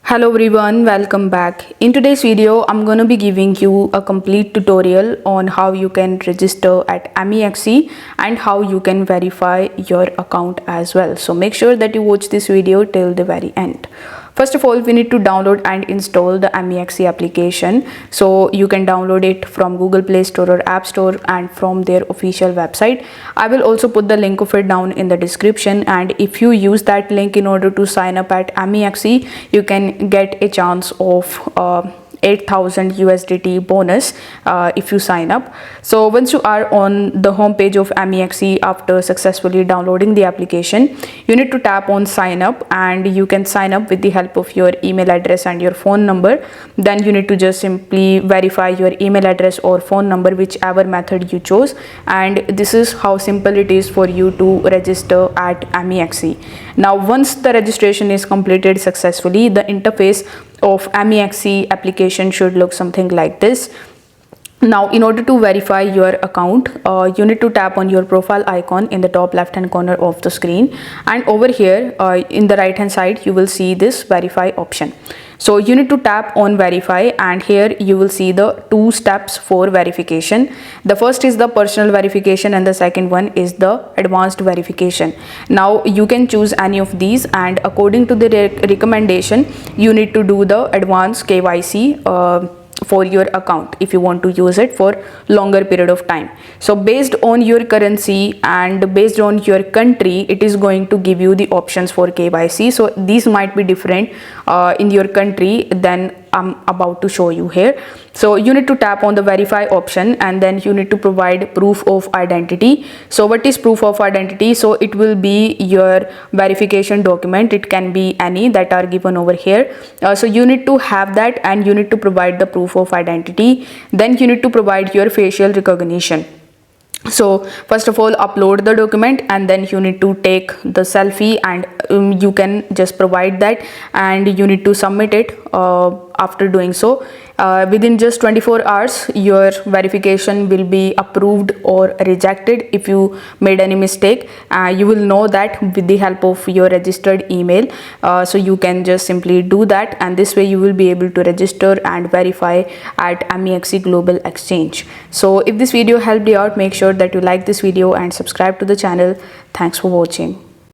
Hello everyone, welcome back. In today's video, I'm going to be giving you a complete tutorial on how you can register at MEXC and how you can verify your account as well. So make sure that you watch this video till the very end. First of all, we need to download and install the MEXC application. So you can download it from Google Play Store or App Store and from their official website. I will also put the link of it down in the description, and if you use that link in order to sign up at MEXC, you can get a chance of 8,000 USDT bonus if you sign up. So once you are on the home page of MEXC after successfully downloading the application, you need to tap on sign up, and you can sign up with the help of your email address and your phone number. Then you need to just simply verify your email address or phone number, whichever method you chose, and this is how simple it is for you to register at MEXC. Now once the registration is completed successfully, the interface of MEXC application should look something like this. Now in order to verify your account, you need to tap on your profile icon in the top left hand corner of the screen, and over here in the right hand side you will see this verify option. So you need to tap on verify, and here you will see the two steps for verification. The first is the personal verification and the second one is the advanced verification. Now you can choose any of these, and according to the recommendation you need to do the advanced KYC for your account if you want to use it for longer period of time. So based on your currency and based on your country, it is going to give you the options for KYC. So these might be different in your country than I'm about to show you here. So you need to tap on the verify option, and then you need to provide proof of identity. So what is proof of identity? So it will be your verification document. It can be any that are given over here. So you need to have that, and you need to provide the proof of identity. Then you need to provide your facial recognition. So first of all, upload the document, and then you need to take the selfie, and you can just provide that, and you need to submit it. After doing so, within just 24 hours your verification will be approved or rejected. If you made any mistake, you will know that with the help of your registered email. So you can just simply do that, and this way you will be able to register and verify at MEXC Global Exchange. So if this video helped you out, make sure that you like this video and subscribe to the channel. Thanks for watching.